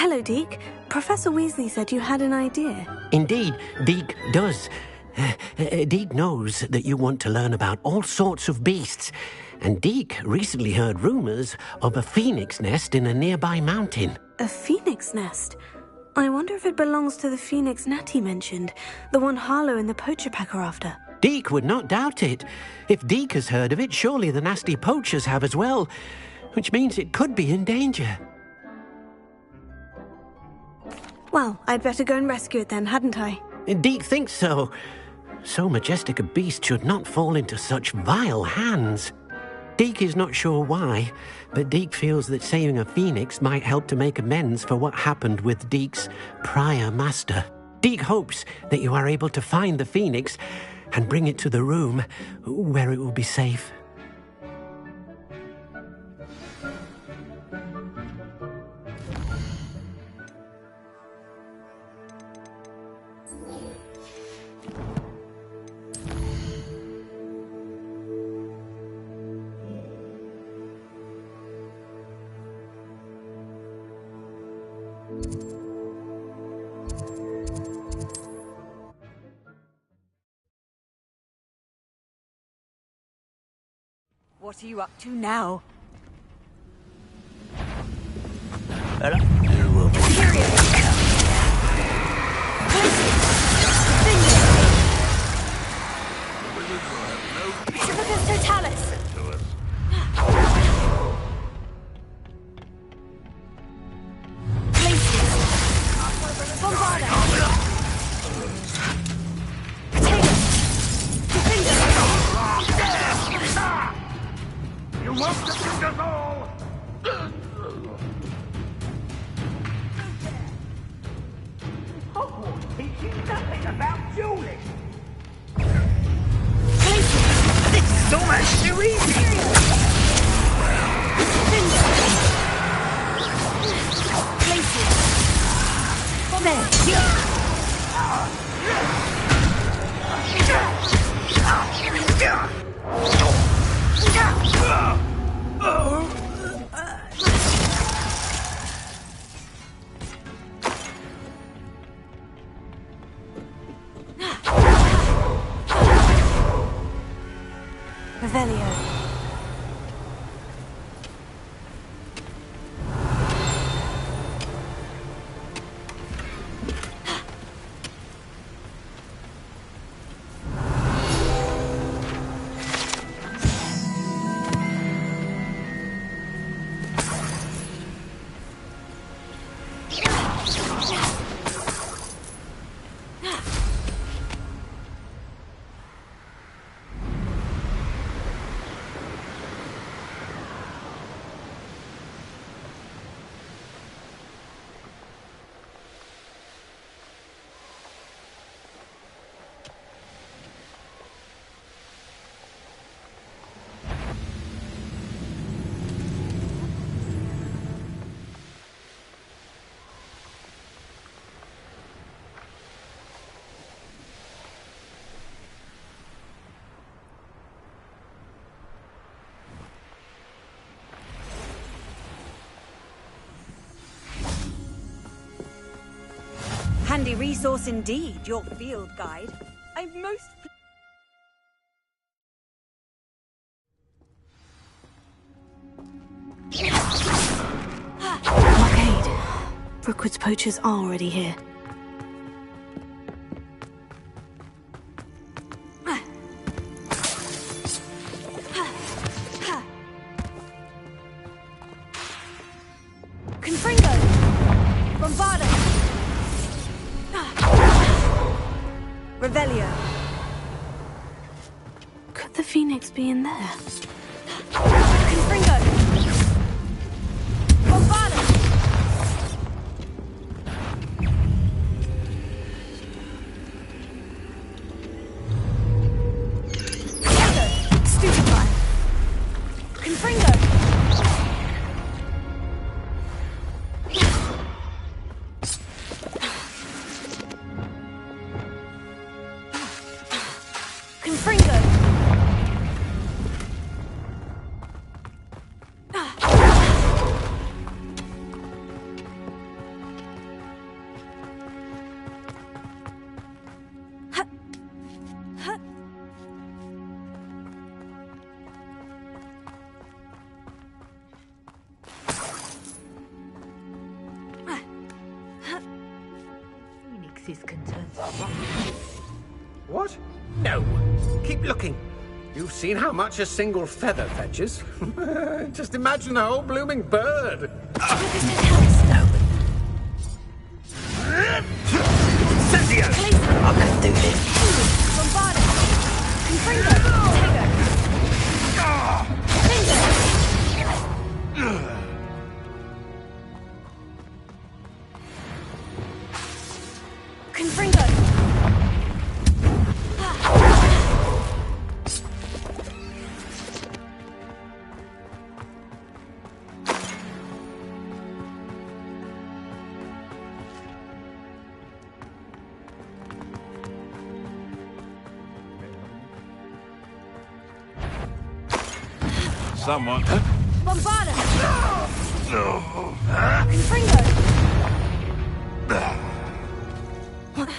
Hello, Deke. Professor Weasley said you had an idea. Indeed, Deke does. Deke knows that you want to learn about all sorts of beasts, and Deke recently heard rumors of a phoenix nest in a nearby mountain. A phoenix nest? I wonder if it belongs to the phoenix Nat he mentioned, the one Harlow and the poacher pack are after. Deke would not doubt it. If Deke has heard of it, surely the nasty poachers have as well, which means it could be in danger. Well, I'd better go and rescue it then, hadn't I? Deke thinks so. So majestic a beast should not fall into such vile hands. Deke is not sure why, but Deke feels that saving a phoenix might help to make amends for what happened with Deke's prior master. Deke hopes that you are able to find the phoenix and bring it to the room where it will be safe. What are you up to now? Hogwarts teaches nothing about dueling. This is so much too easy. Revelio. Handy resource indeed, your field guide. I'm most... Blockade. Brookwood's poachers are already here. Revelio. Could the phoenix be in there? Confringo. Bombarda. Stupefy. Confringo. phoenixes can turn to rock. What? No. Keep looking. You've seen how much a single feather fetches. Just imagine a whole blooming bird. Incendio! I can do this. Bombarda! Confringo! Tego! Confringo! Someone. Bombarda! Confringo! Bombarda!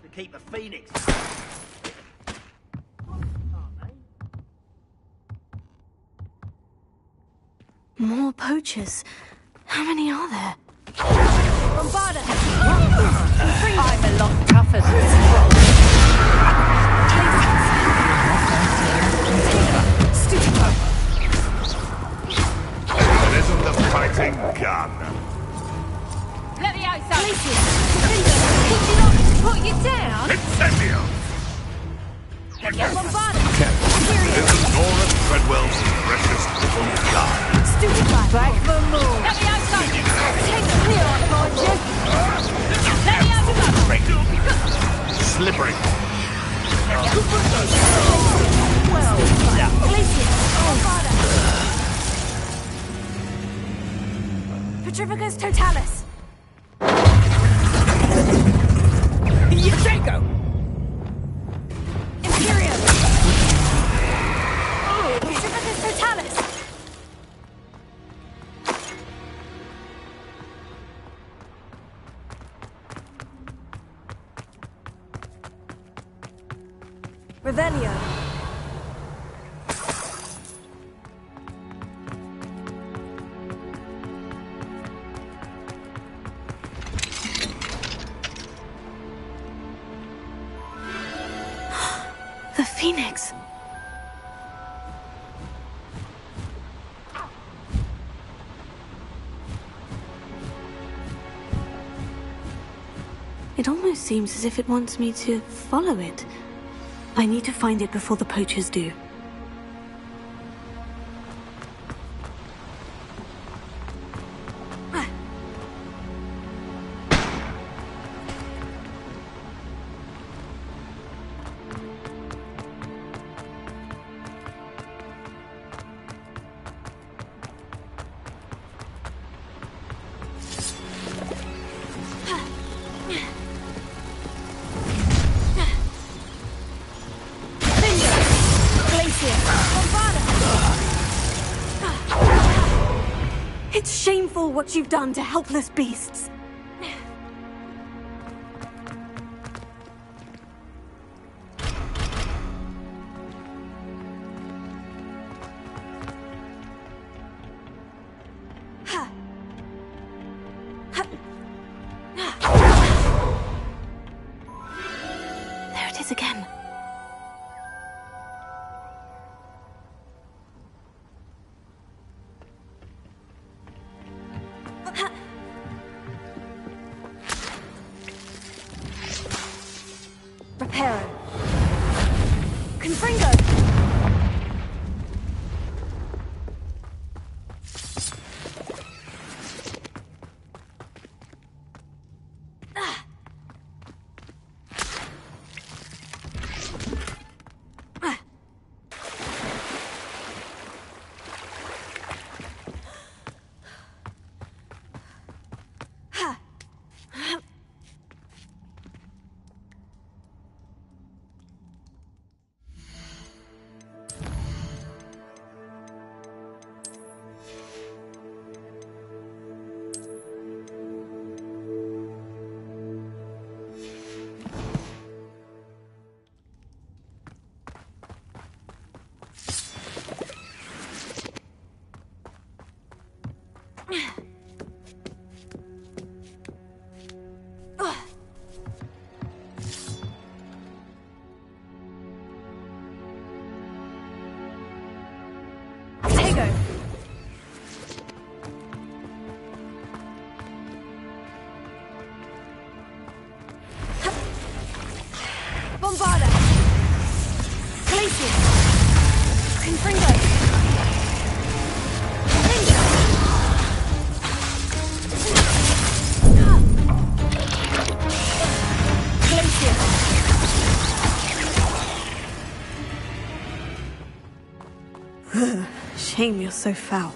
To keep a phoenix. More poachers. How many are there? Bombarda! I'm a lot tougher than this troll. That isn't the fighting gun. Leviosa! Did you not put you down? Incendio! Bombarda! This is Nora Treadwell's precious little gun. Stupefy! Back the moon. Leviosa! Take the clear off, won't you? Leviosa! Slippery. Well done. Glacius! Bombarda! Petrificus Totalis! Jago! Imperium! Petrificus Totalis! Revelio! The Phoenix. It almost seems as if it wants me to follow it. I need to find it before the poachers do. It's shameful what you've done to helpless beasts. There it is again. Reparo. Confringo! shame you're so foul.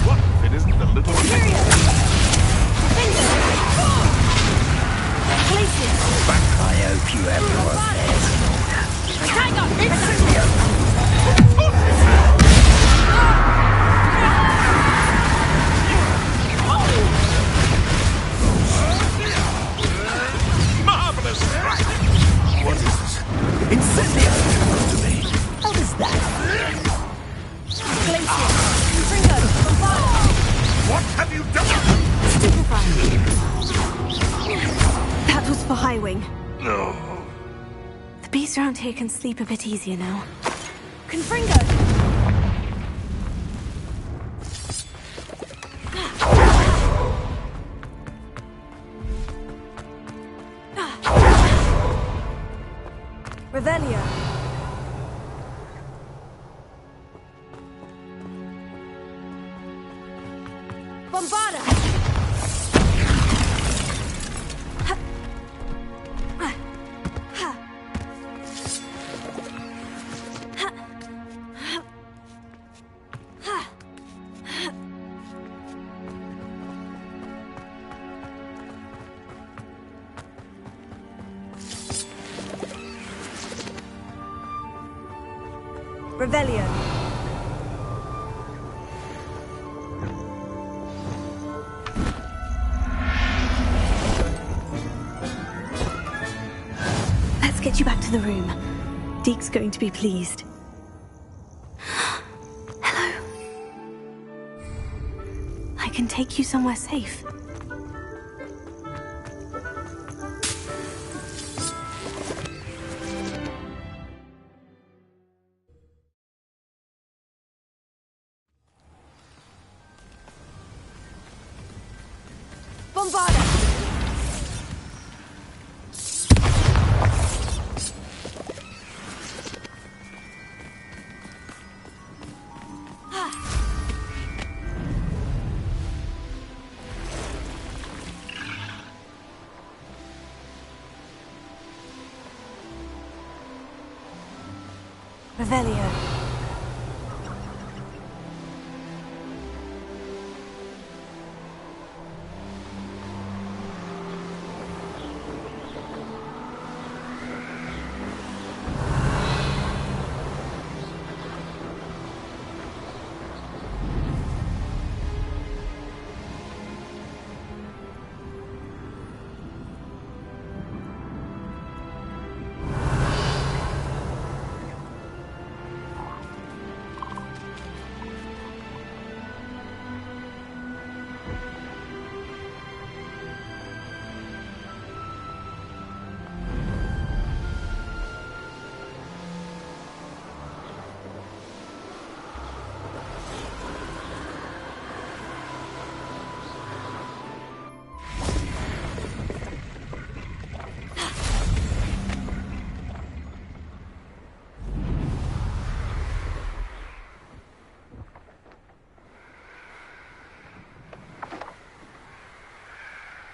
What if it isn't the little I hope you have your affairs in marvelous strike? What is this? Incendio! To me. How does that? What have you done? That was for Highwing. No. The beast around here can sleep a bit easier now. Confringo! Revelio. Bombarda! Revelio. Let's get you back to the room. Deke's going to be pleased. Hello. I can take you somewhere safe. Bombarda! Revelio.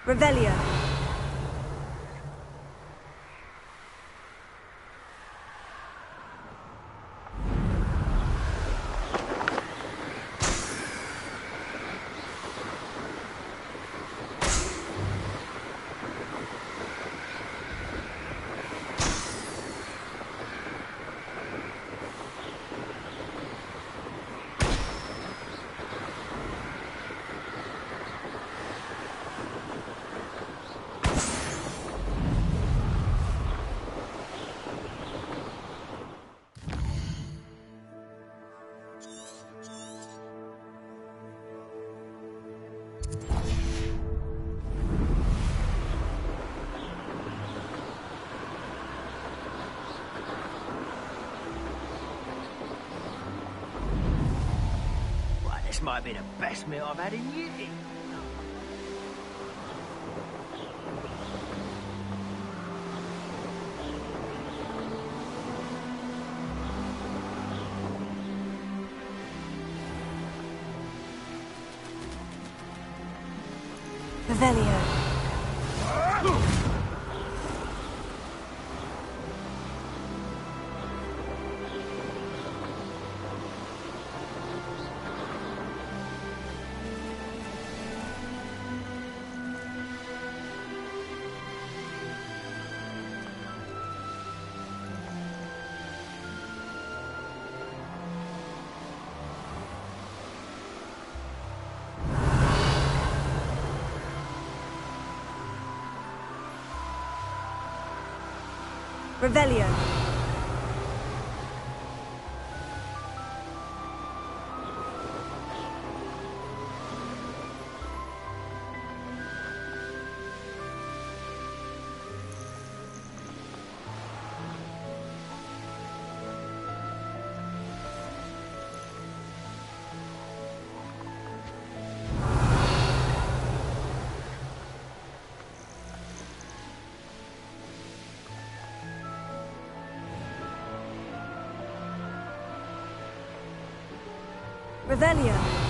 Revelio. might be the best meal I've had in years. Revelio. Revelio. Revelio.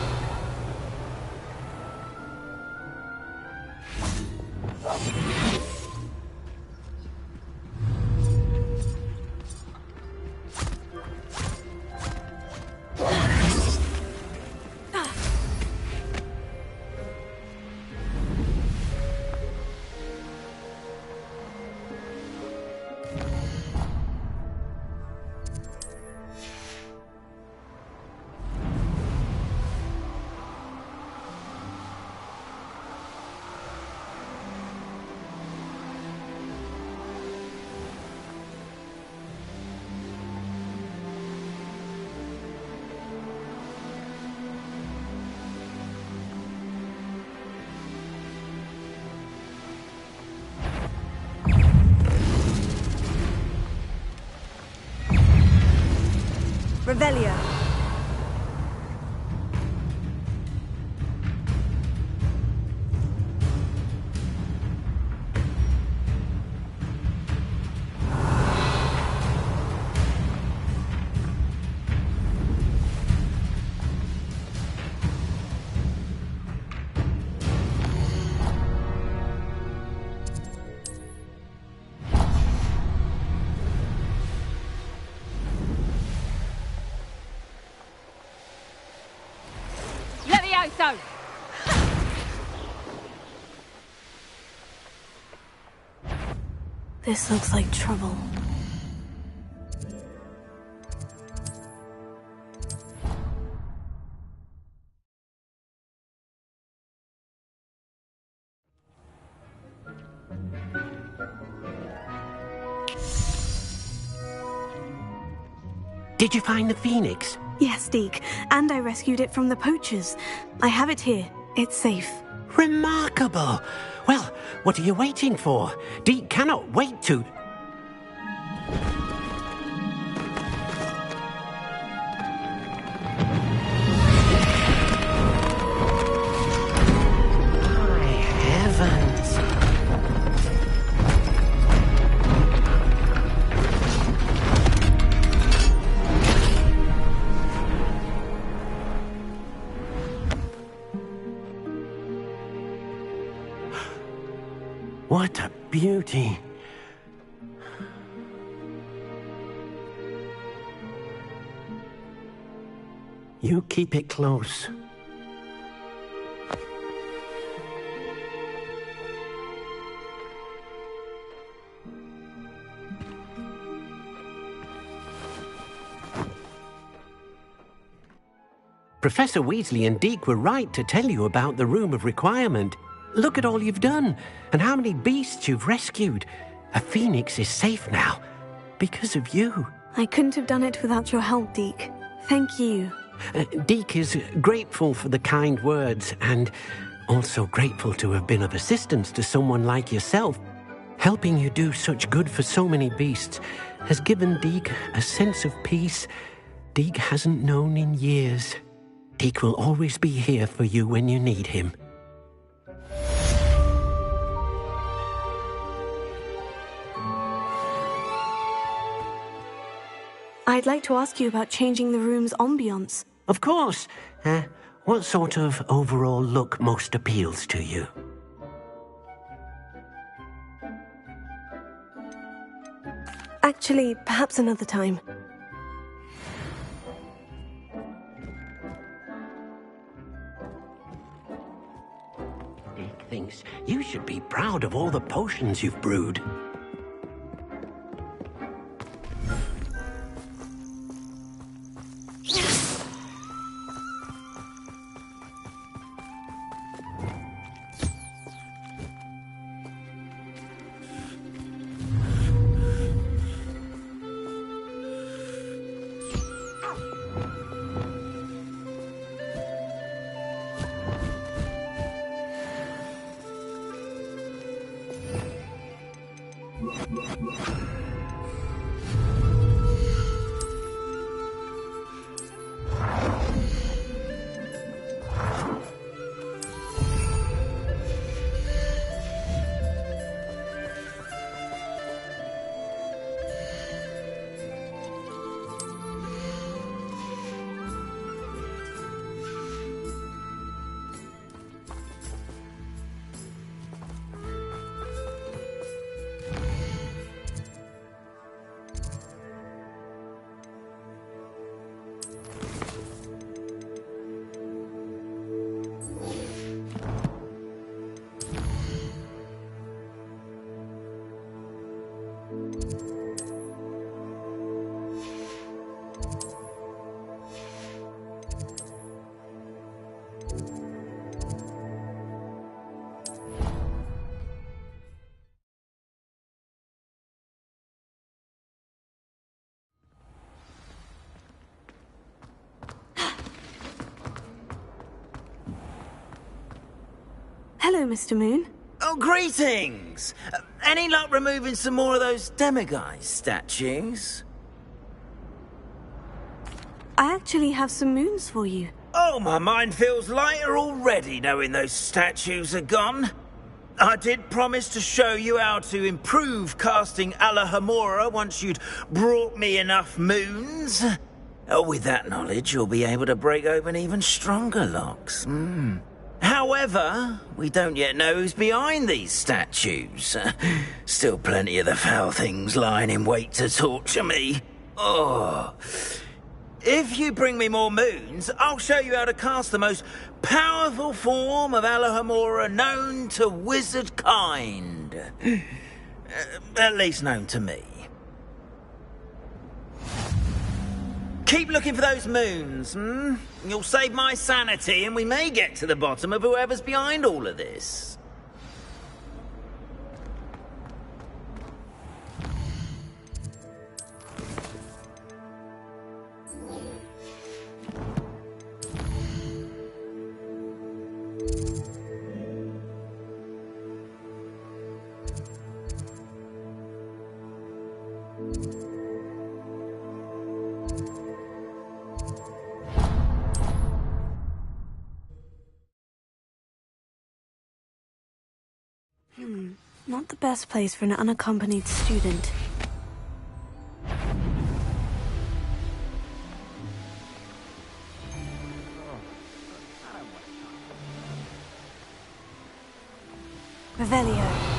Revelio. Levioso! This looks like trouble. Did you find the phoenix? Yes, Deke, and I rescued it from the poachers. I have it here. It's safe. Remarkable! Well, what are you waiting for? Deke cannot wait to... My heavens! What a beauty! You keep it close. Professor Weasley and Deke were right to tell you about the Room of Requirement. Look at all you've done, and how many beasts you've rescued. A phoenix is safe now, because of you. I couldn't have done it without your help, Deke. Thank you. Deke is grateful for the kind words, and also grateful to have been of assistance to someone like yourself. Helping you do such good for so many beasts has given Deke a sense of peace Deke hasn't known in years. Deke will always be here for you when you need him. I'd like to ask you about changing the room's ambiance. Of course. What sort of overall look most appeals to you? Actually, perhaps another time. Deke thinks you should be proud of all the potions you've brewed. Hello, Mr. Moon. Oh, greetings! Any luck removing some more of those demiguise statues? I actually have some moons for you. Oh, my mind feels lighter already knowing those statues are gone. I did promise to show you how to improve casting Alohomora once you'd brought me enough moons. Oh, with that knowledge, you'll be able to break open even stronger locks. However, we don't yet know who's behind these statues. Still plenty of the foul things lying in wait to torture me. Oh. If you bring me more moons, I'll show you how to cast the most powerful form of Alohomora known to wizard kind. At least known to me. Keep looking for those moons, You'll save my sanity and we may get to the bottom of whoever's behind all of this. Not the best place for an unaccompanied student. Revelio.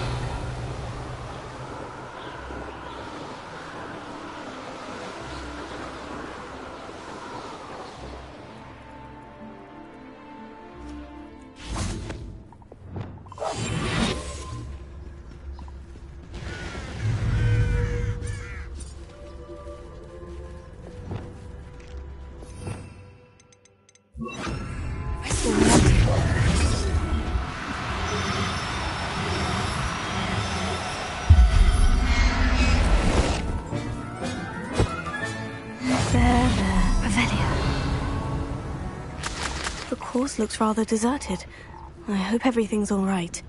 The course looks rather deserted. I hope everything's all right.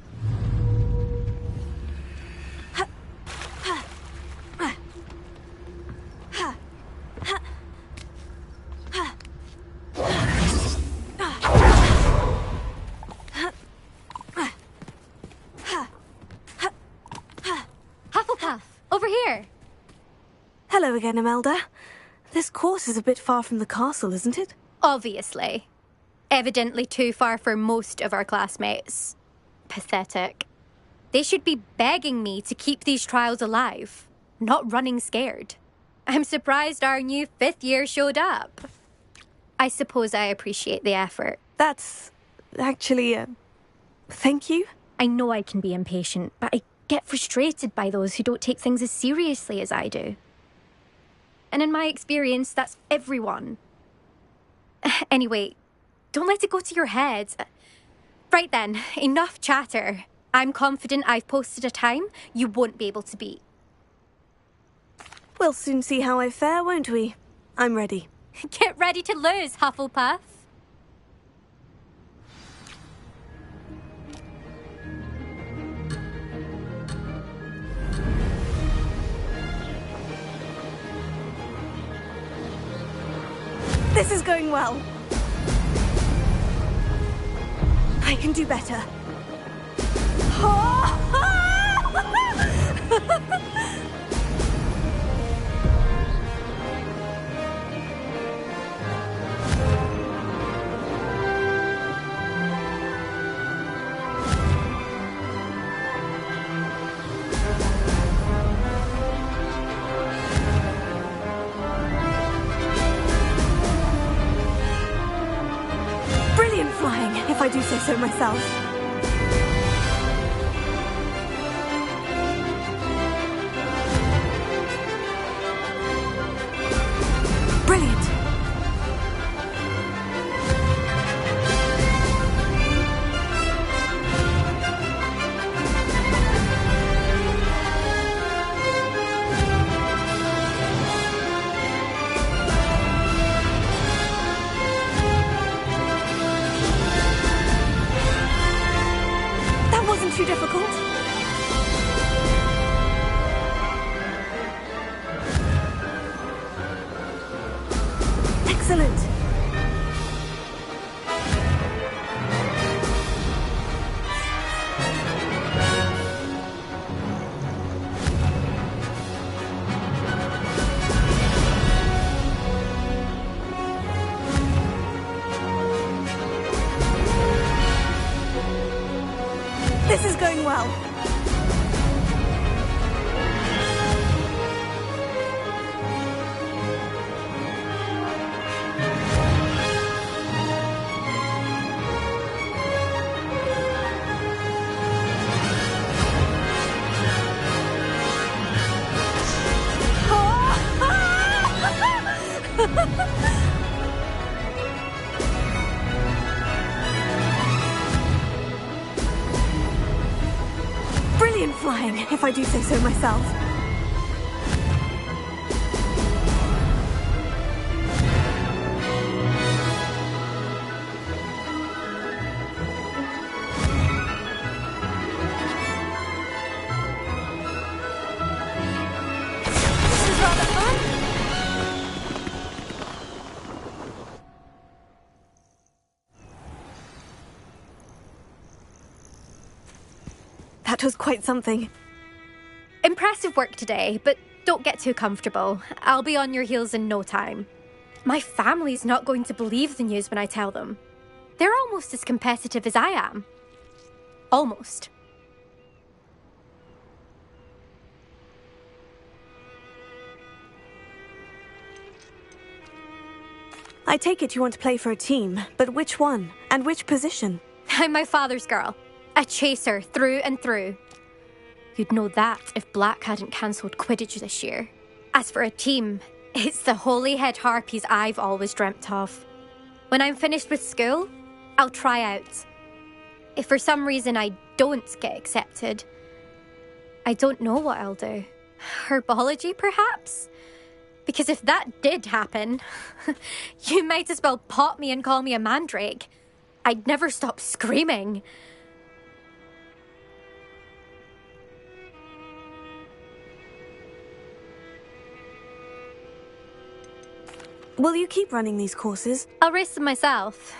Hello again, Imelda. This course is a bit far from the castle, isn't it? Obviously. Evidently too far for most of our classmates. Pathetic. They should be begging me to keep these trials alive, not running scared. I'm surprised our new 5th year showed up. I suppose I appreciate the effort. That's actually, thank you. I know I can be impatient, but I get frustrated by those who don't take things as seriously as I do. And in my experience, that's everyone. Anyway, don't let it go to your head. Right then, enough chatter. I'm confident I've posted a time you won't be able to beat. We'll soon see how I fare, won't we? I'm ready. Get ready to lose, Hufflepuff. This is going well. I can do better. Brilliant flying, if I do say so myself. Brilliant. That wasn't too difficult. Excellent. This is going well. Brilliant flying, if I do say so myself. This is rather fun. That was quite something. Impressive work today, but don't get too comfortable. I'll be on your heels in no time. My family's not going to believe the news when I tell them. They're almost as competitive as I am. Almost. I take it you want to play for a team, but which one? And which position? I'm my father's girl. A chaser through and through. You'd know that if Black hadn't cancelled Quidditch this year. As for a team, it's the Holyhead Harpies I've always dreamt of. When I'm finished with school, I'll try out. If for some reason I don't get accepted, I don't know what I'll do. Herbology, perhaps? Because if that did happen, you might as well pot me and call me a mandrake. I'd never stop screaming. Will you keep running these courses? I'll race them myself.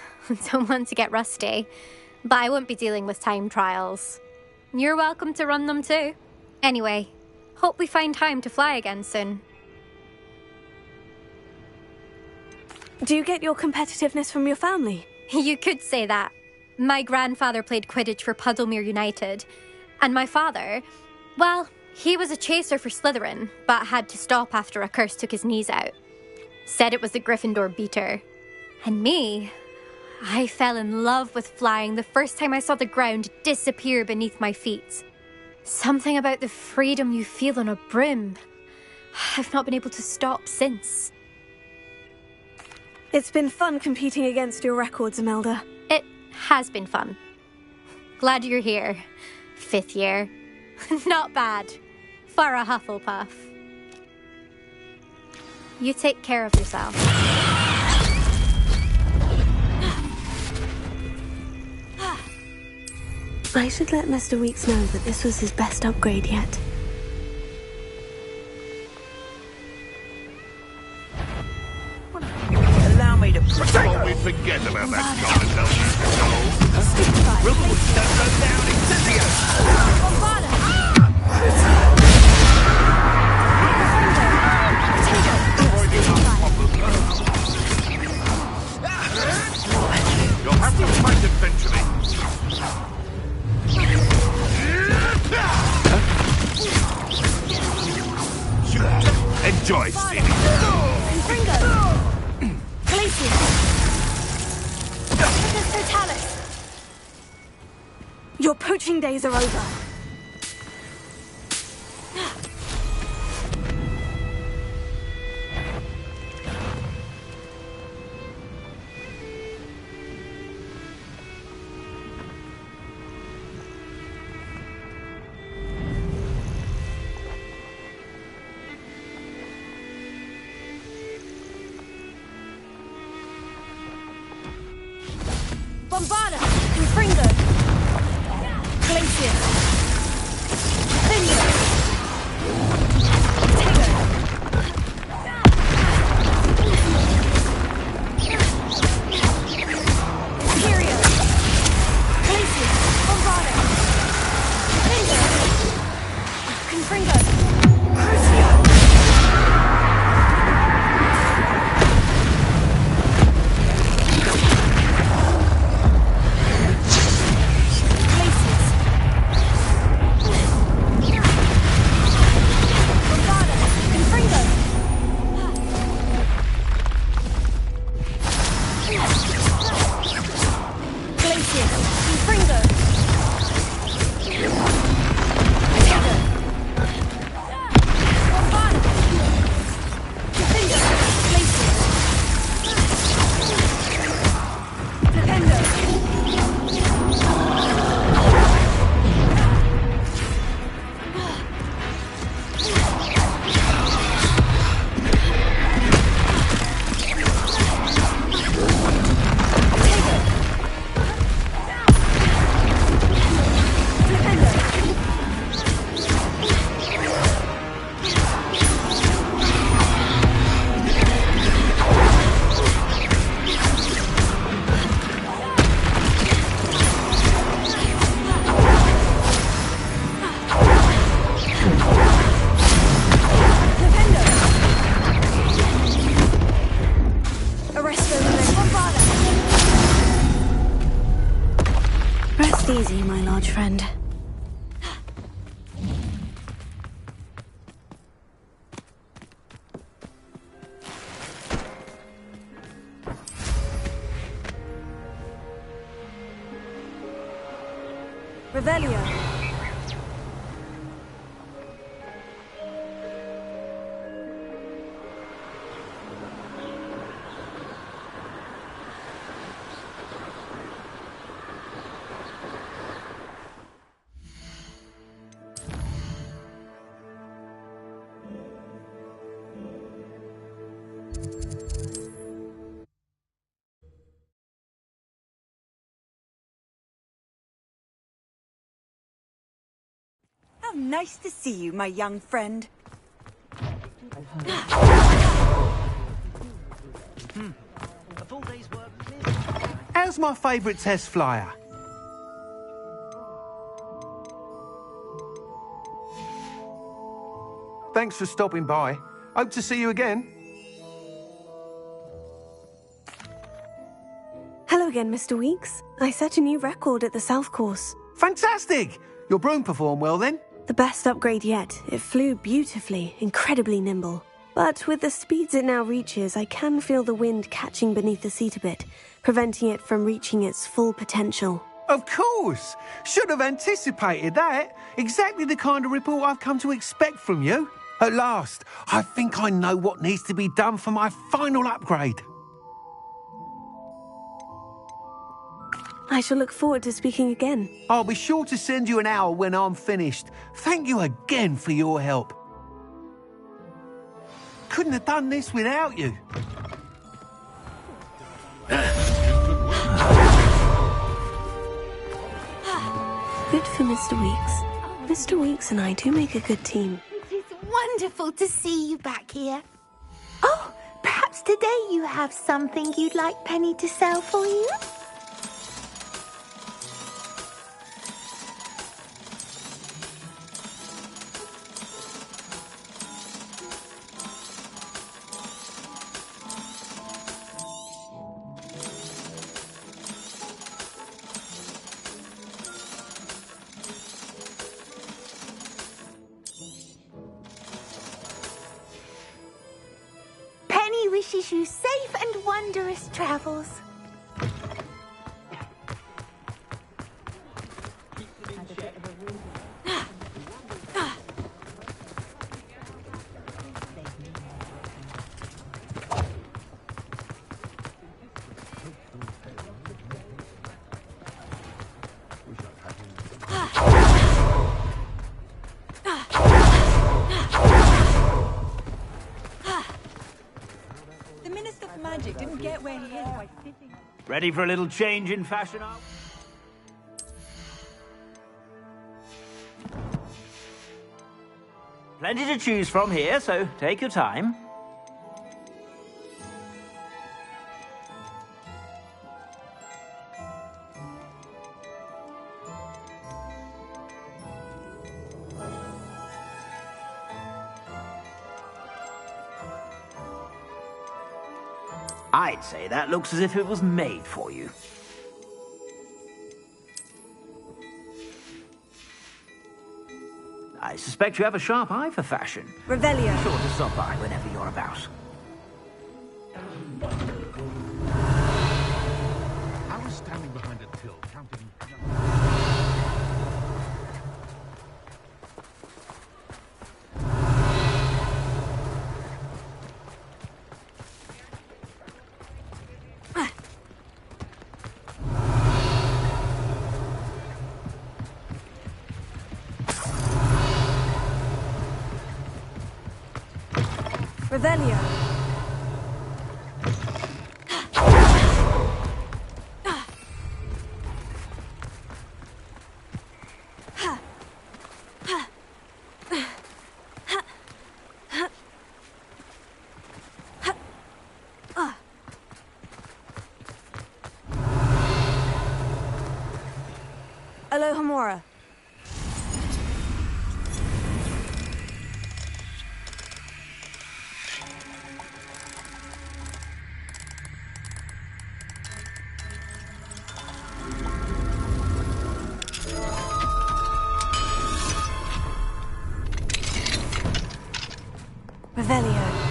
Don't want to get rusty. But I won't be dealing with time trials. You're welcome to run them too. Anyway, hope we find time to fly again soon. Do you get your competitiveness from your family? You could say that. My grandfather played Quidditch for Puddlemere United. And my father, well, he was a chaser for Slytherin, but had to stop after a curse took his knees out. Said it was the Gryffindor beater. And me, I fell in love with flying the first time I saw the ground disappear beneath my feet. Something about the freedom you feel on a broom. I've not been able to stop since. It's been fun competing against your records, Imelda. It has been fun. Glad you're here. 5th year. Not bad. For a Hufflepuff. You take care of yourself. I should let Mr. Weeks know that this was his best upgrade yet. Allow me to protect. Won't we forget about that garden? We'll push that road down into the You'll have to fight eventually. Enjoy, Stevie. Your poaching days are over. Bombarda! Confringo! Glacier! Finger! Potato! Imperial! Glacier! Bombarda! Finger! Confringo! Crucio! Rest easy, my large friend. Revelio. How nice to see you, my young friend. A full day's work. How's my favourite test flyer? Thanks for stopping by. Hope to see you again. again, Mr. Weeks. I set a new record at the South Course. Fantastic! Your broom performed well then? The best upgrade yet. It flew beautifully, incredibly nimble. But with the speeds it now reaches, I can feel the wind catching beneath the seat a bit, preventing it from reaching its full potential. Of course! Should have anticipated that. Exactly the kind of report I've come to expect from you. At last, I think I know what needs to be done for my final upgrade. I shall look forward to speaking again. I'll be sure to send you an hour when I'm finished. Thank you again for your help. Couldn't have done this without you. Good for Mr. Weeks. Mr. Weeks and I do make a good team. It is wonderful to see you back here. Oh, perhaps today you have something you'd like Penny to sell for you? Wishes you safe and wondrous travels. Didn't get where he is by sitting. Ready for a little change in fashion? Plenty to choose from here, so take your time. I'd say that looks as if it was made for you. I suspect you have a sharp eye for fashion. Revelio. Be sure to stop by whenever you're about. I was standing behind a till counting... Revelio. Alohomora. Revelio.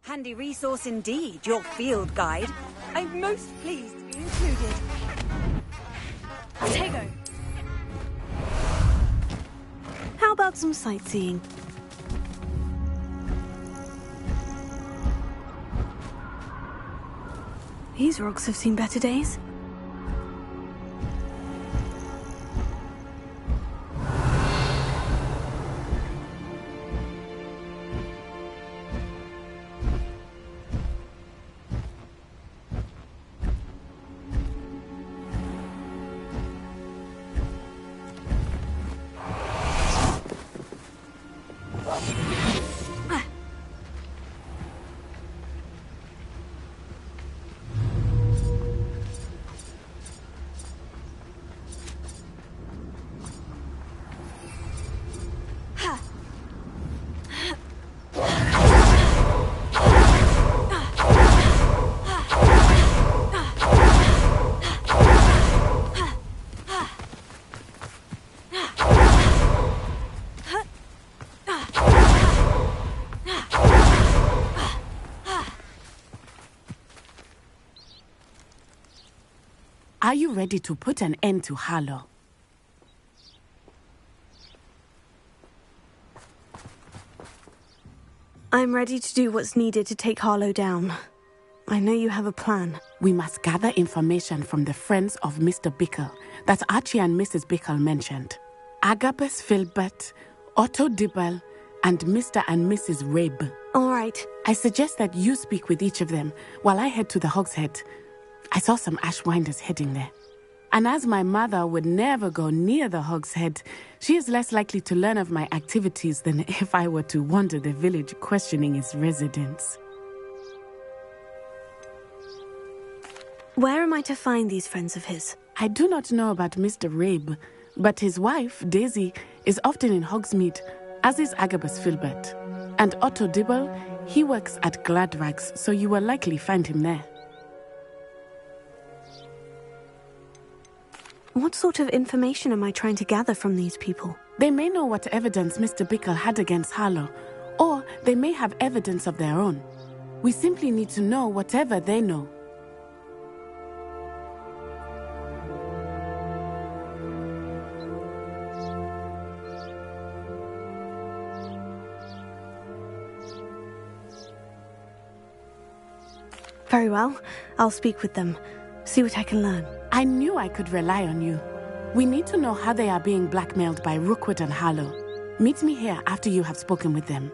Handy resource indeed, your field guide. I'm most pleased to be included. Tego. How about some sightseeing? These rocks have seen better days. Are you ready to put an end to Harlow? I'm ready to do what's needed to take Harlow down. I know you have a plan. We must gather information from the friends of Mr. Bickle that Archie and Mrs. Bickle mentioned. Agabus Filbert, Otto Dibble, and Mr. and Mrs. Rabe. All right. I suggest that you speak with each of them while I head to the Hogshead. I saw some Ashwinders heading there. And as my mother would never go near the Hogshead, she is less likely to learn of my activities than if I were to wander the village questioning its residents. Where am I to find these friends of his? I do not know about Mr. Rabe, but his wife, Daisy, is often in Hogsmeade, as is Agabus Filbert. And Otto Dibble, he works at Gladrags, so you will likely find him there. What sort of information am I trying to gather from these people? They may know what evidence Mr. Bickle had against Harlow, or they may have evidence of their own. We simply need to know whatever they know. Very well. I'll speak with them. See what I can learn. I knew I could rely on you. We need to know how they are being blackmailed by Rookwood and Harlow. Meet me here after you have spoken with them.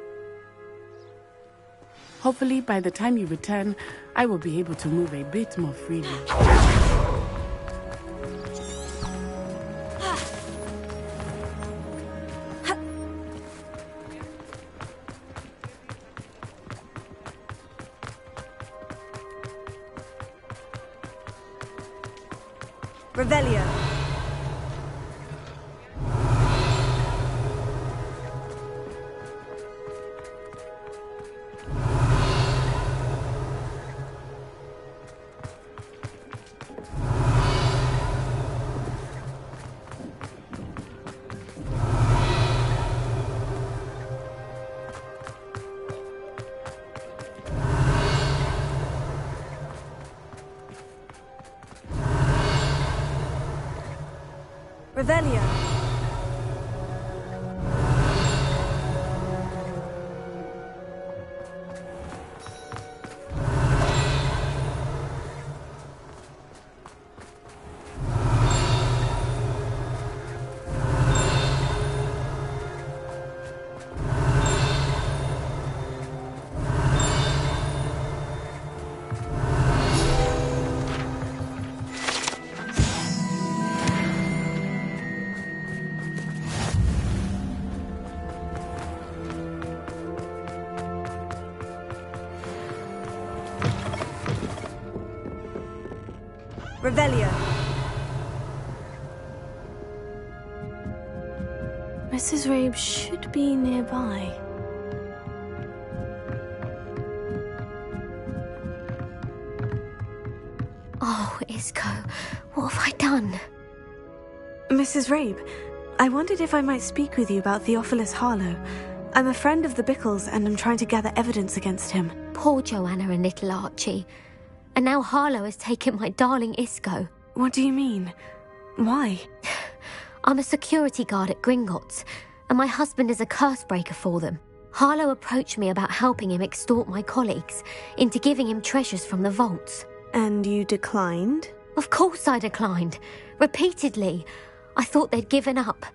Hopefully, by the time you return, I will be able to move a bit more freely. Revelio. Revelio. Revelio. Mrs. Rabe should be nearby. Oh, Isco, what have I done? Mrs. Rabe, I wondered if I might speak with you about Theophilus Harlow. I'm a friend of the Bickles and I'm trying to gather evidence against him. Poor Joanna and little Archie. And now Harlow has taken my darling Isco. What do you mean? Why? I'm a security guard at Gringotts, and my husband is a curse breaker for them. Harlow approached me about helping him extort my colleagues into giving him treasures from the vaults. And you declined? Of course I declined. Repeatedly. I thought they'd given up,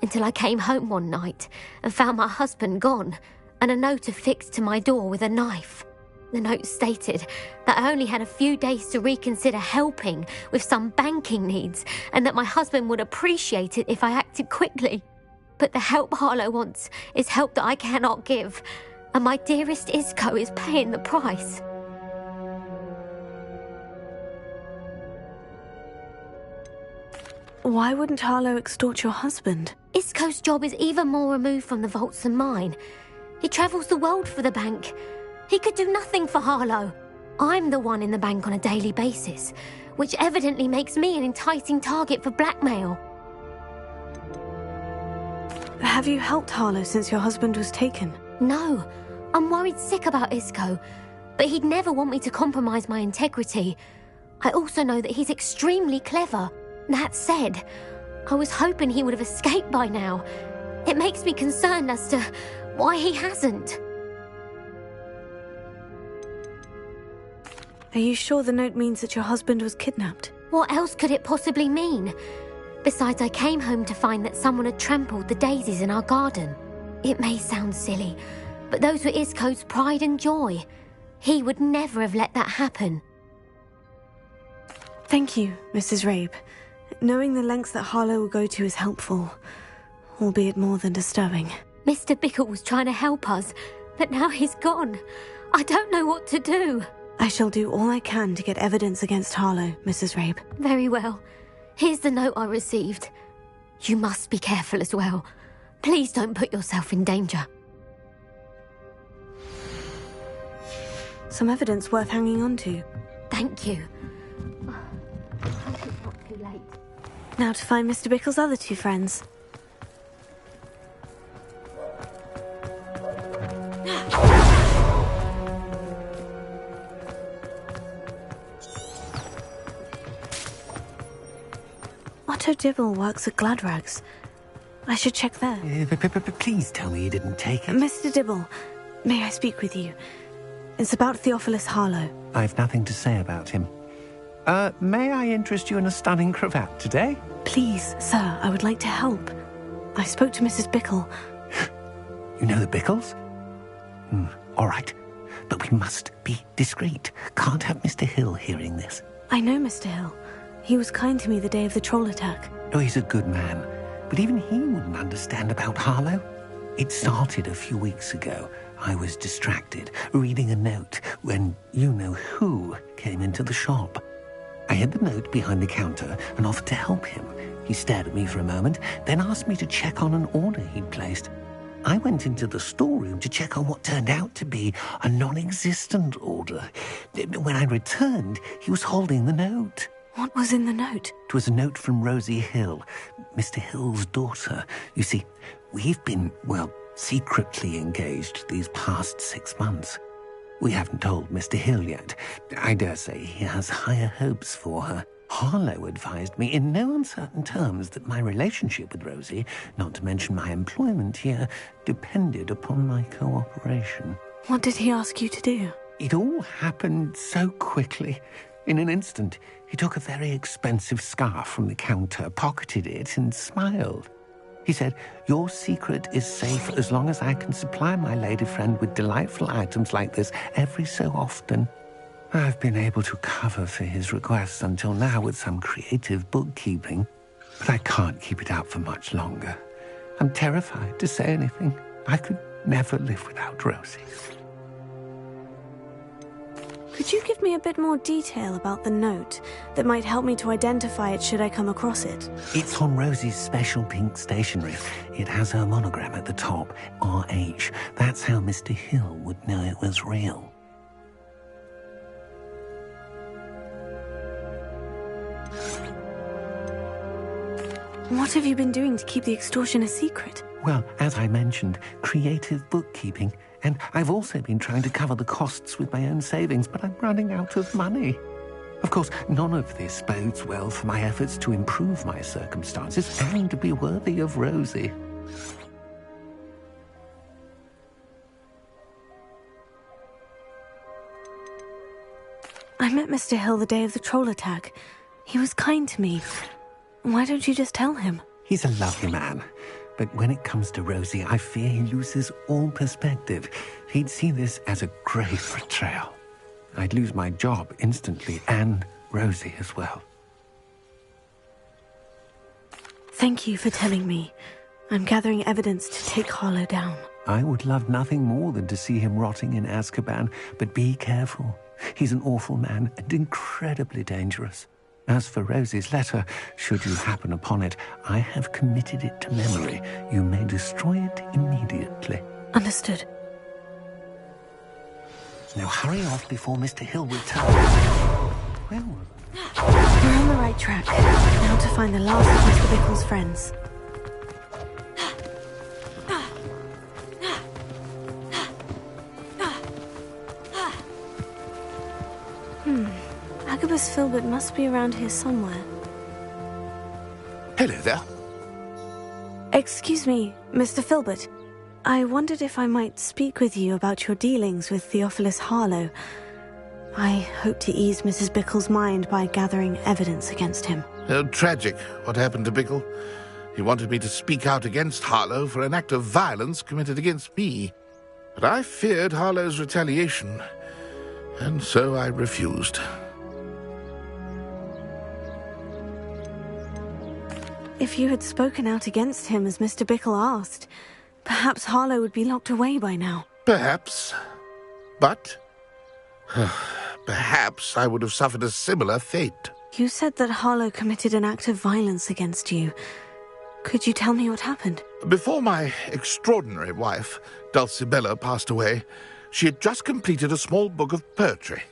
until I came home one night and found my husband gone, and a note affixed to my door with a knife. The note stated that I only had a few days to reconsider helping with some banking needs, and that my husband would appreciate it if I acted quickly. But the help Harlow wants is help that I cannot give, and my dearest Isco is paying the price. Why wouldn't Harlow extort your husband? Isco's job is even more removed from the vaults than mine. He travels the world for the bank. He could do nothing for Harlow. I'm the one in the bank on a daily basis, which evidently makes me an enticing target for blackmail. Have you helped Harlow since your husband was taken? No, I'm worried sick about Isco, but he'd never want me to compromise my integrity. I also know that he's extremely clever. That said, I was hoping he would have escaped by now. It makes me concerned as to why he hasn't. Are you sure the note means that your husband was kidnapped? What else could it possibly mean? Besides, I came home to find that someone had trampled the daisies in our garden. It may sound silly, but those were Isco's pride and joy. He would never have let that happen. Thank you, Mrs. Rabe. Knowing the lengths that Harlow will go to is helpful, albeit more than disturbing. Mr. Bickle was trying to help us, but now he's gone. I don't know what to do. I shall do all I can to get evidence against Harlow, Mrs. Rabe. Very well. Here's the note I received. You must be careful as well. Please don't put yourself in danger. Some evidence worth hanging on to. Thank you. I hope it's not too late. Now to find Mr. Bickle's other two friends. Otto Dibble works at Gladrags. I should check there. Please tell me you didn't take it. Mr. Dibble, may I speak with you? It's about Theophilus Harlow. I've nothing to say about him. May I interest you in a stunning cravat today? Please, sir, I would like to help. I spoke to Mrs. Bickle. You know the Bickles? All right. But we must be discreet. Can't have Mr. Hill hearing this. I know Mr. Hill. He was kind to me the day of the troll attack. Oh, he's a good man. But even he wouldn't understand about Harlow. It started a few weeks ago. I was distracted, reading a note, when you-know-who came into the shop. I hid the note behind the counter and offered to help him. He stared at me for a moment, then asked me to check on an order he'd placed. I went into the storeroom to check on what turned out to be a non-existent order. When I returned, he was holding the note. What was in the note? It was a note from Rosie Hill, Mr. Hill's daughter. You see, we've been, secretly engaged these past 6 months. We haven't told Mr. Hill yet. I dare say he has higher hopes for her. Harlow advised me in no uncertain terms that my relationship with Rosie, not to mention my employment here, depended upon my cooperation. What did he ask you to do? It all happened so quickly. In an instant, he took a very expensive scarf from the counter, pocketed it, and smiled. He said, "Your secret is safe as long as I can supply my lady friend with delightful items like this every so often." I've been able to cover for his requests until now with some creative bookkeeping, but I can't keep it up for much longer. I'm terrified to say anything. I could never live without Rosie. Could you give me a bit more detail about the note that might help me to identify it should I come across it? It's on Rosie's special pink stationery. It has her monogram at the top, RH. That's how Mr. Hill would know it was real. What have you been doing to keep the extortion a secret? Well, as I mentioned, creative bookkeeping. And I've also been trying to cover the costs with my own savings, but I'm running out of money. Of course, none of this bodes well for my efforts to improve my circumstances and to be worthy of Rosie. I met Mr. Hill the day of the troll attack. He was kind to me. Why don't you just tell him? He's a lovely man. But when it comes to Rosie, I fear he loses all perspective. He'd see this as a grave betrayal. I'd lose my job instantly, and Rosie as well. Thank you for telling me. I'm gathering evidence to take Harlow down. I would love nothing more than to see him rotting in Azkaban, but be careful. He's an awful man and incredibly dangerous. As for Rosie's letter, should you happen upon it, I have committed it to memory. You may destroy it immediately. Understood. Now hurry off before Mr. Hill returns. Where was I? We're on the right track. Now to find the last of Mr. Bickle's friends. Albus Filbert must be around here somewhere. Hello there. Excuse me, Mr. Filbert. I wondered if I might speak with you about your dealings with Theophilus Harlow. I hope to ease Mrs. Bickle's mind by gathering evidence against him. Tragic, what happened to Bickle. He wanted me to speak out against Harlow for an act of violence committed against me. But I feared Harlow's retaliation, and so I refused. If you had spoken out against him as Mr. Bickle asked, perhaps Harlow would be locked away by now. Perhaps. But perhaps I would have suffered a similar fate. You said that Harlow committed an act of violence against you. Could you tell me what happened? Before my extraordinary wife, Dulcibella, passed away, she had just completed a small book of poetry.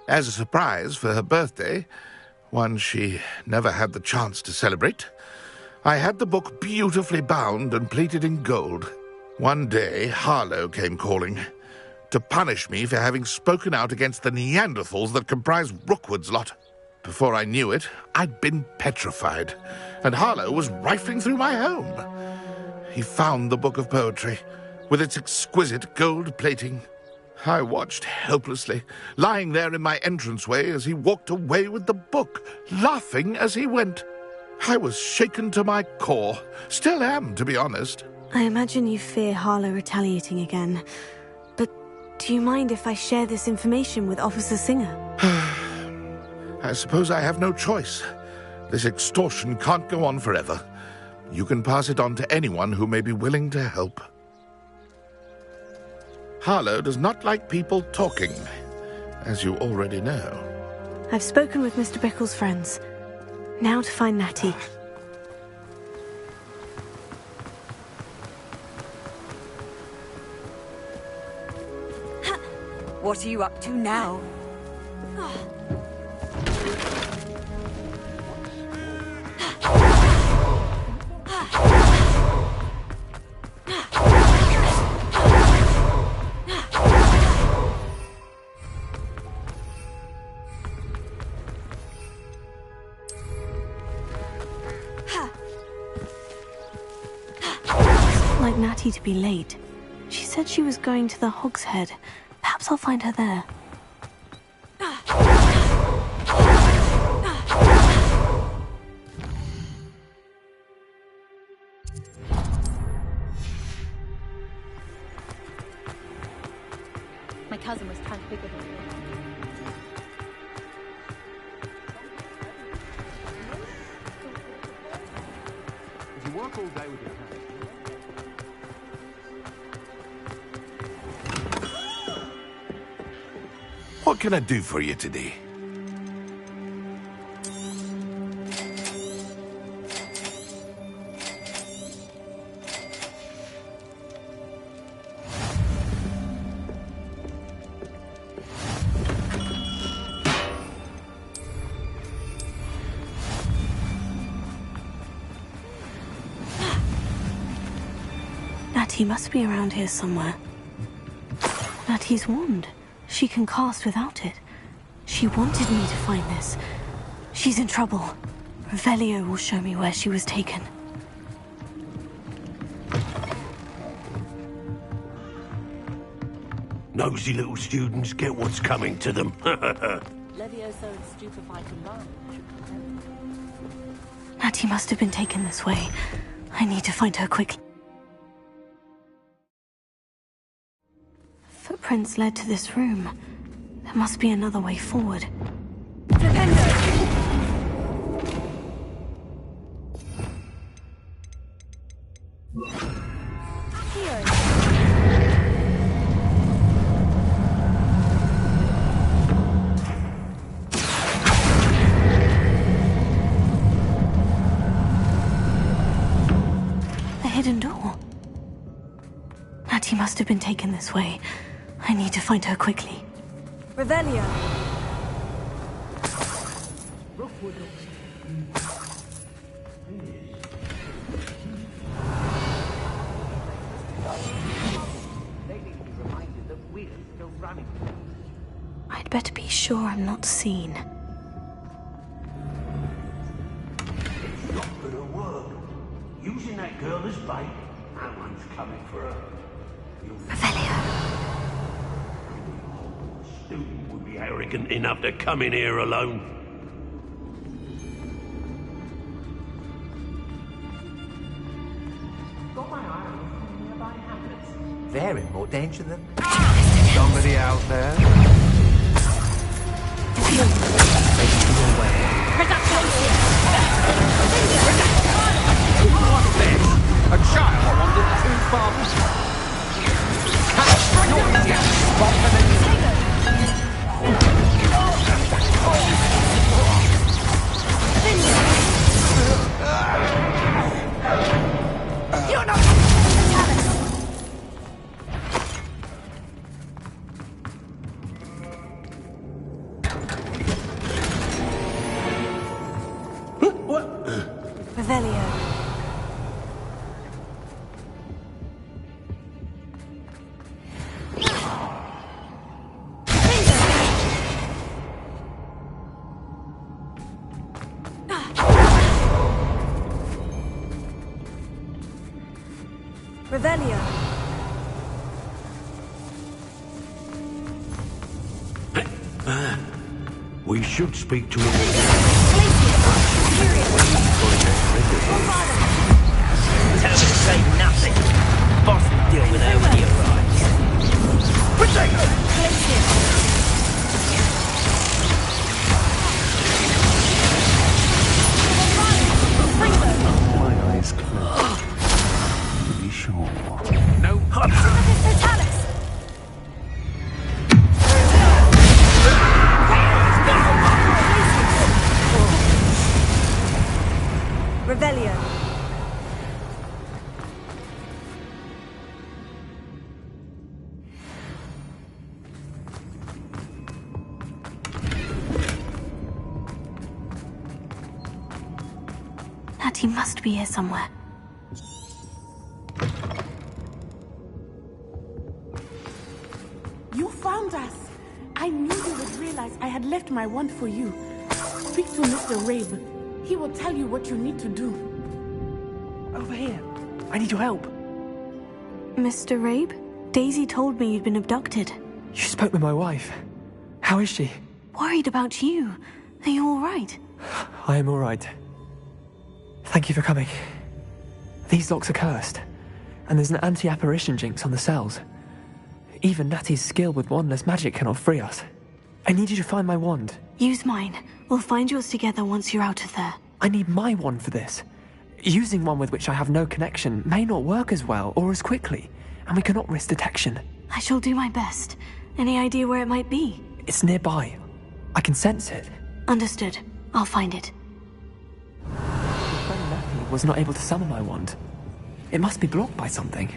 As a surprise for her birthday, one she never had the chance to celebrate, I had the book beautifully bound and plated in gold. One day, Harlow came calling to punish me for having spoken out against the Neanderthals that comprise Rookwood's lot. Before I knew it, I'd been petrified, and Harlow was rifling through my home. He found the book of poetry, with its exquisite gold plating. I watched helplessly, lying there in my entranceway as he walked away with the book, laughing as he went. I was shaken to my core. Still am, to be honest. I imagine you fear Harlow retaliating again. But do you mind if I share this information with Officer Singer? I suppose I have no choice. This extortion can't go on forever. You can pass it on to anyone who may be willing to help. Harlow does not like people talking, as you already know. I've spoken with Mr. Bickle's friends. Now to find Natty. What are you up to now? Like Natty to be late. She said she was going to the Hog's Head. Perhaps I'll find her there. My cousin was trying to pick with him. If you work all day with your hands... What can I do for you today? Natty must be around here somewhere. Natty's wand. She can cast without it. She wanted me to find this. She's in trouble. Revelio will show me where she was taken. Nosy little students get what's coming to them. Levioso and stupefied combined. Natty must have been taken this way. I need to find her quickly. Footprints led to this room. There must be another way forward. A hidden door. Natty must have been taken this way. I need to find her quickly. Revelio. I'd better be sure I'm not seen. girl as bait. No one's coming for her. Revelio. Student would be arrogant enough to come in here alone. Got my eye on some nearby hamlets. They're in more danger than... Somebody out there? A child wandered too far. You're not... Revelio. Revelio. We should speak to him. Tell her to say nothing. Boss will deal with her when he arrives. My eyes closed. To be sure. No. Revelio. Natty must be here somewhere. You found us. I knew you would realize I had left my wand for you. Speak to Mr. Rabe. He will tell you what you need to do. Over here. I need your help. Mr. Rabe? Daisy told me you'd been abducted. You spoke with my wife. How is she? Worried about you. Are you all right? I am all right. Thank you for coming. These locks are cursed, and there's an anti-apparition jinx on the cells. Even Natty's skill with wandless magic cannot free us. I need you to find my wand. Use mine. We'll find yours together once you're out of there. I need my wand for this. Using one with which I have no connection may not work as well or as quickly, and we cannot risk detection. I shall do my best. Any idea where it might be? It's nearby. I can sense it. Understood. I'll find it. Your friend Natty was not able to summon my wand. It must be blocked by something.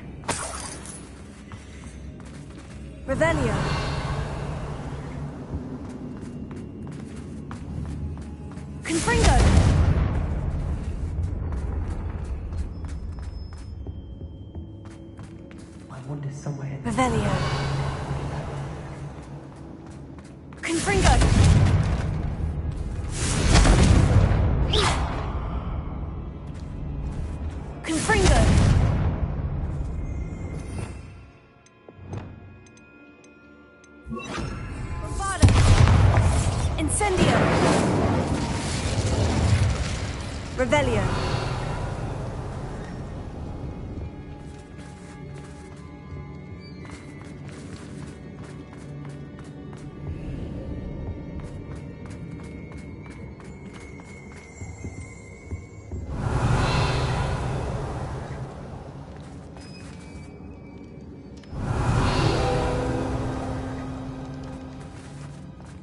Revelio. Confringo! My wand is somewhere. Revelio. Confringo! Confringo! Bombada! Incendio! Revelio.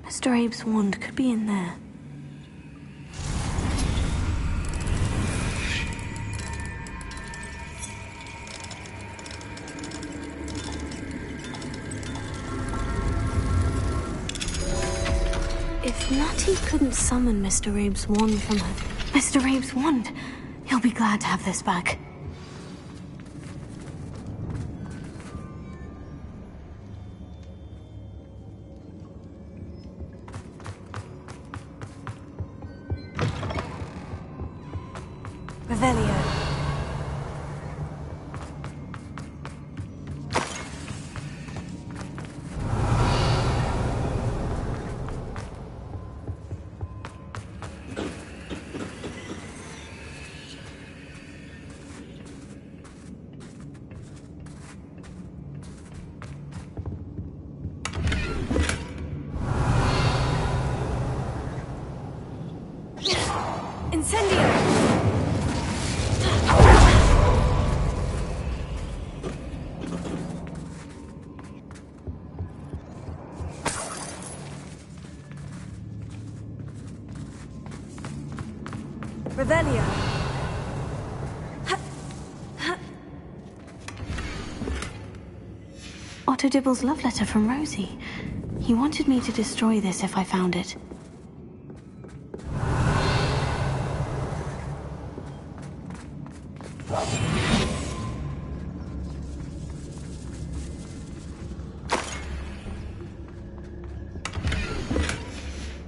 Mr. Abe's wand could be in there. If Natty couldn't summon Mr. Abe's wand from her... Mr. Abe's wand! He'll be glad to have this back. Revelio. Revelio. Otto Dibble's love letter from Rosie. He wanted me to destroy this if I found it.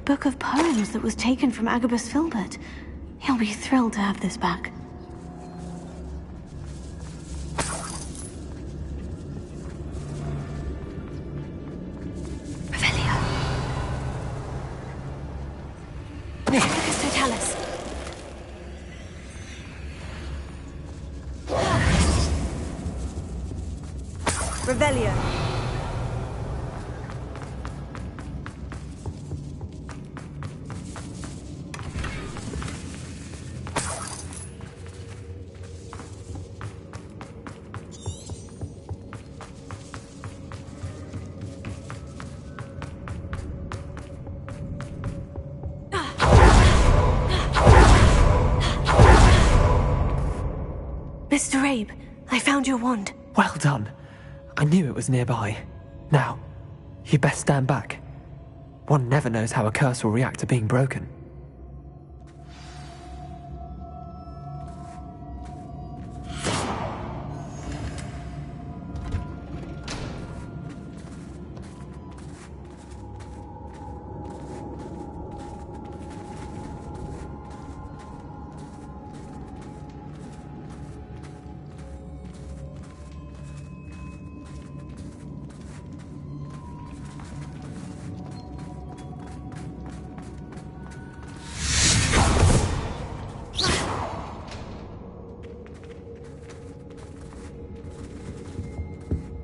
Book of poems that was taken from Agabus Filbert. He'll be thrilled to have this back. Revelio. Amicus Totalis. Revelio. Mr. Abe, I found your wand. Well done. I knew it was nearby. Now, you best stand back. One never knows how a curse will react to being broken.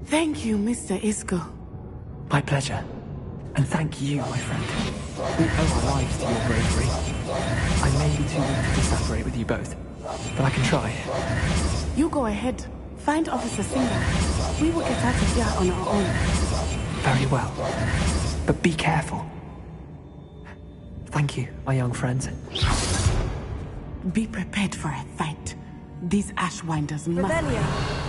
Thank you, Mr. Isco. My pleasure. And thank you, my friend. We owe our lives to your bravery. I may be too weak to separate with you both, but I can try. You go ahead. Find Officer Singer. We will get out of here on our own. Very well. But be careful. Thank you, my young friends. Be prepared for a fight. These Ashwinders must... Revelio.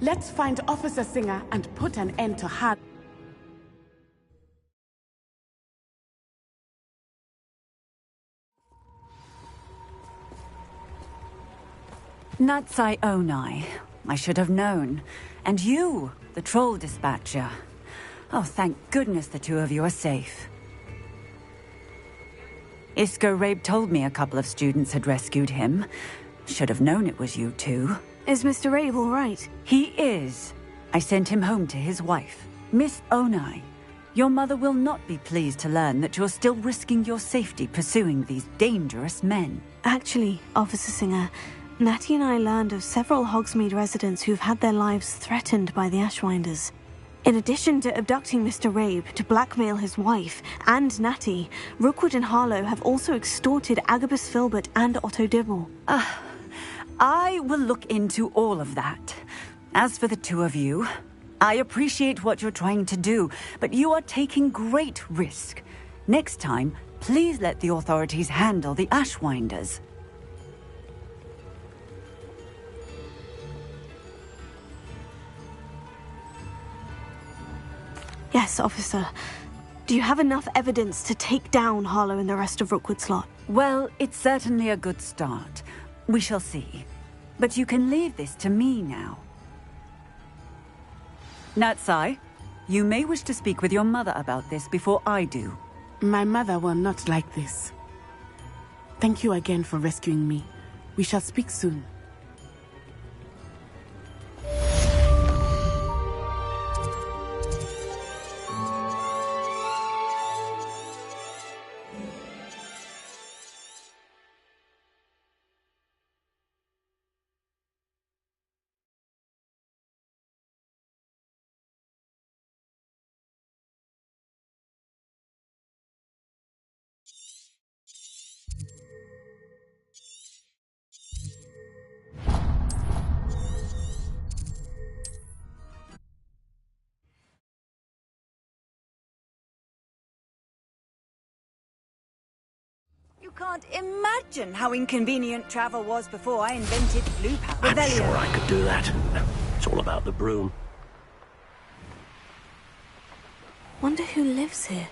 Let's find Officer Singer and put an end to her. Natsai Onai. I should have known. And you, the troll dispatcher. Oh, thank goodness the two of you are safe. Isco Rabe told me a couple of students had rescued him. Should have known it was you two. Is Mr. Rabe all right? He is. I sent him home to his wife. Miss Onai, your mother will not be pleased to learn that you're still risking your safety pursuing these dangerous men. Actually, Officer Singer, Natty and I learned of several Hogsmeade residents who've had their lives threatened by the Ashwinders. In addition to abducting Mr. Rabe to blackmail his wife and Natty, Rookwood and Harlow have also extorted Agabus Filbert and Otto Dibble. I will look into all of that. As for the two of you, I appreciate what you're trying to do, but you are taking great risk. Next time, please let the authorities handle the Ashwinders. Yes, officer. Do you have enough evidence to take down Harlow and the rest of Rookwood's lot? Well, it's certainly a good start. We shall see. But you can leave this to me now. Natsai, you may wish to speak with your mother about this before I do. My mother will not like this. Thank you again for rescuing me. We shall speak soon. You can't imagine how inconvenient travel was before I invented blue power. I'm sure I could do that. It's all about the broom. Wonder who lives here.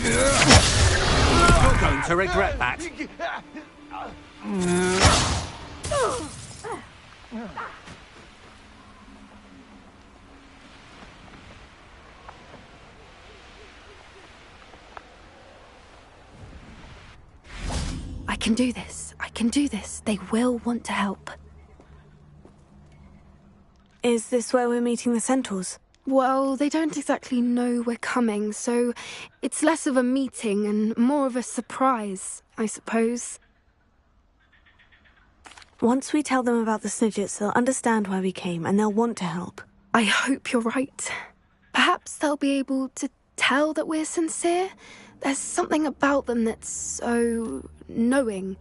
You're going to regret that. I can do this. I can do this. They will want to help. Is this where we're meeting the centaurs? Well, they don't exactly know we're coming, so it's less of a meeting and more of a surprise, I suppose. Once we tell them about the Snidgets, they'll understand why we came and they'll want to help. I hope you're right. Perhaps they'll be able to tell that we're sincere. There's something about them that's so knowing.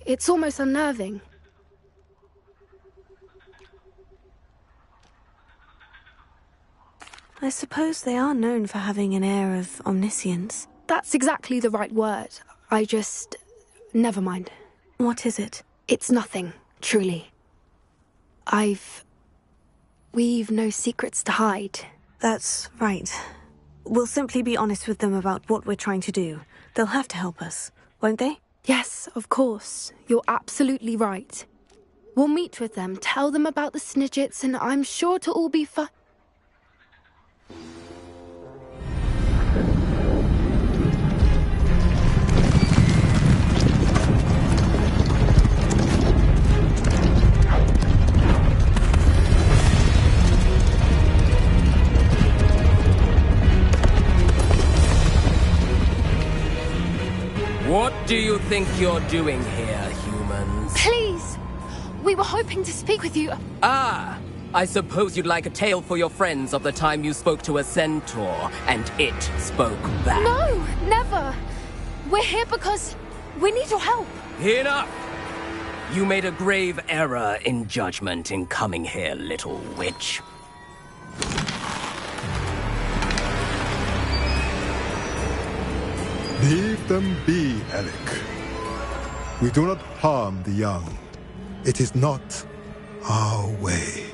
It's almost unnerving. I suppose they are known for having an air of omniscience. That's exactly the right word. Never mind. What is it? It's nothing, truly. We've no secrets to hide. That's right. We'll simply be honest with them about what we're trying to do. They'll have to help us, won't they? Yes, of course. You're absolutely right. We'll meet with them, tell them about the Snidgets, and I'm sure to all be fine. What do you think you're doing here, humans? Please! We were hoping to speak with you. Ah! I suppose you'd like a tale for your friends of the time you spoke to a centaur, and it spoke back. No! Never! We're here because we need your help. Enough! You made a grave error in judgment in coming here, little witch. Leave them be, Eric. We do not harm the young. It is not our way.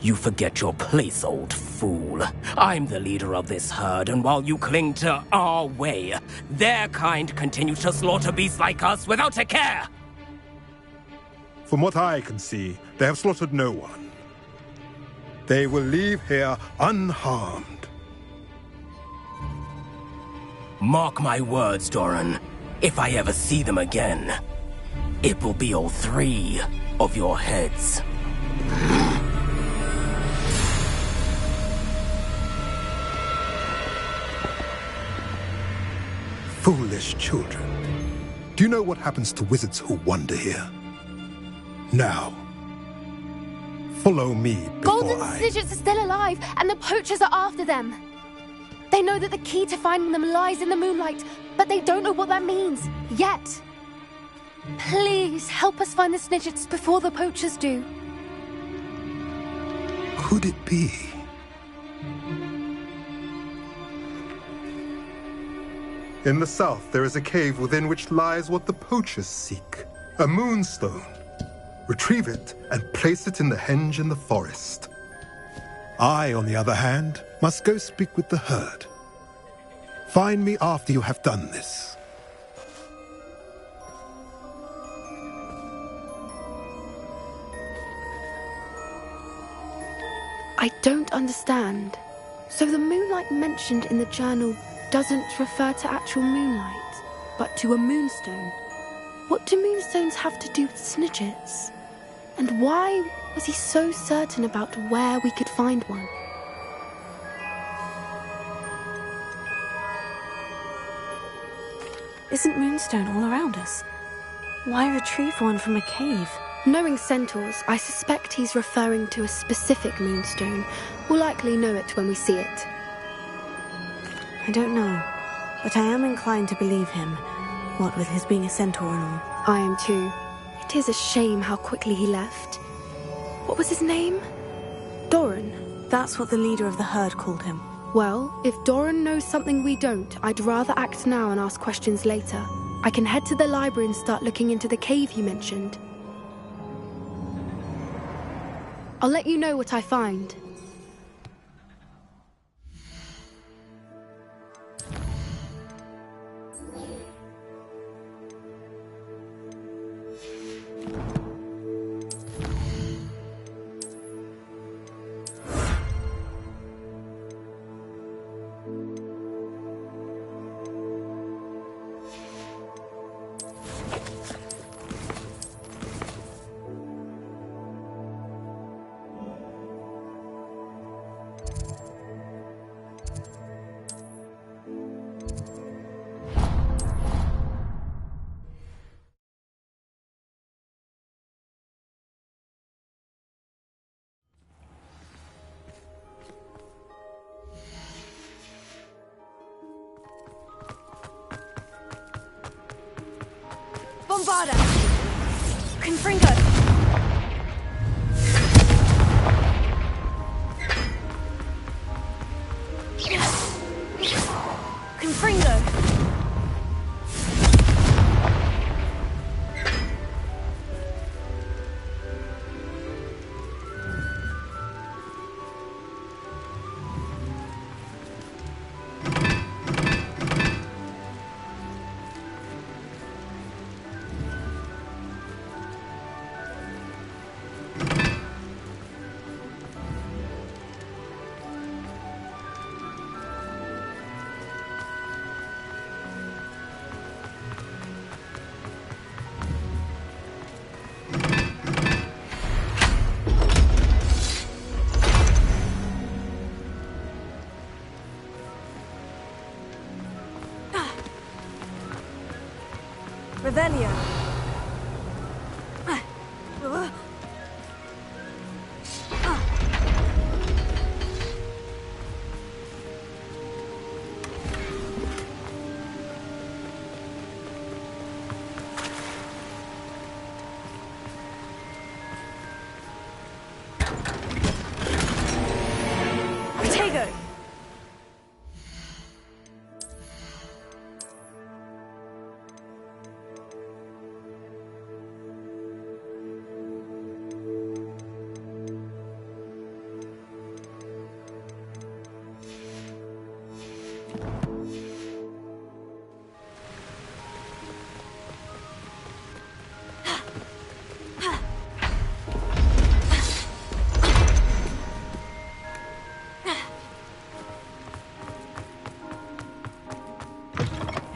You forget your place, old fool. I'm the leader of this herd, and while you cling to our way, their kind continue to slaughter beasts like us without a care! From what I can see, they have slaughtered no one. They will leave here unharmed. Mark my words, Doran. If I ever see them again, it will be all 3 of your heads. Foolish children. Do you know what happens to wizards who wander here? Now, follow me before Golden Snidgets are still alive, and the poachers are after them. They know that the key to finding them lies in the moonlight, but they don't know what that means, yet. Please, help us find the Snidgets before the poachers do. Could it be? In the south, there is a cave within which lies what the poachers seek. A moonstone. Retrieve it and place it in the henge in the forest. I, on the other hand, must go speak with the herd. Find me after you have done this. I don't understand. So the moonlight mentioned in the journal doesn't refer to actual moonlight, but to a moonstone. What do moonstones have to do with Snidgets? And why was he so certain about where we could find one? Isn't moonstone all around us? Why retrieve one from a cave? Knowing centaurs, I suspect he's referring to a specific moonstone. We'll likely know it when we see it. I don't know, but I am inclined to believe him, what with his being a centaur and all. I am too. It is a shame how quickly he left. What was his name? Doran. That's what the leader of the herd called him. Well, if Doran knows something we don't, I'd rather act now and ask questions later. I can head to the library and start looking into the cave you mentioned. I'll let you know what I find. Bombarda! Confringo! Confringo! Revelio. Tego.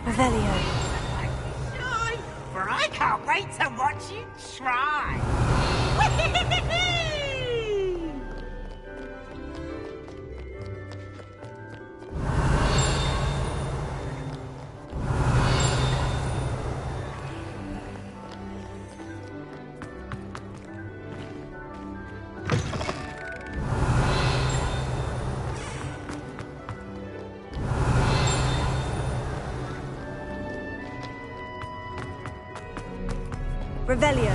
Revelio. wait to watch you try. Revelio.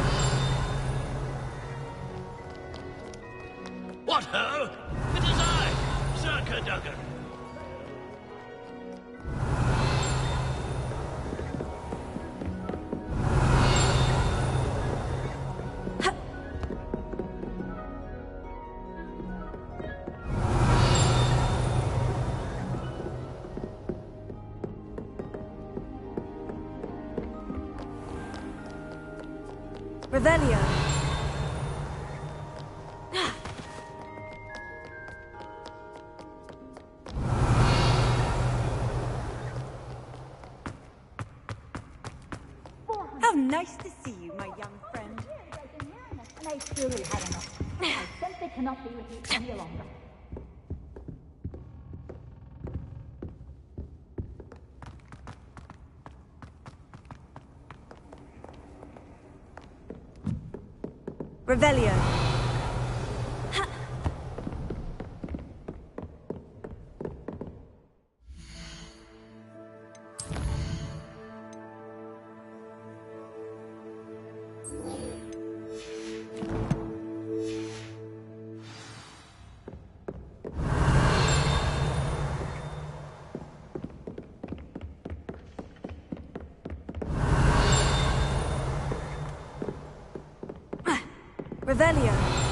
What ho? It is I, Sir Duggan. Revelio. How nice to see you, my young friend. And I truly had enough. I simply cannot be with you any longer. Revelio. Revelio.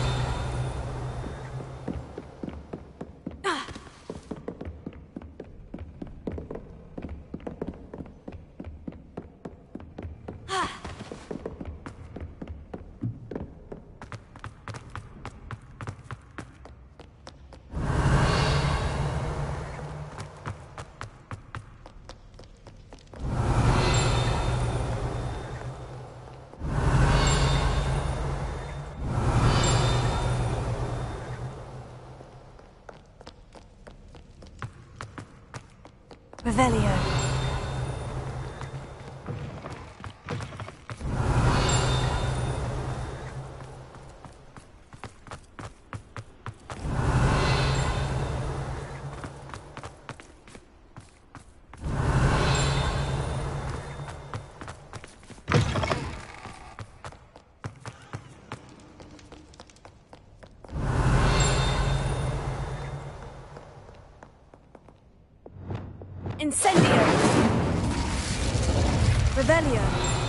Revelio. Incendio! Revelio!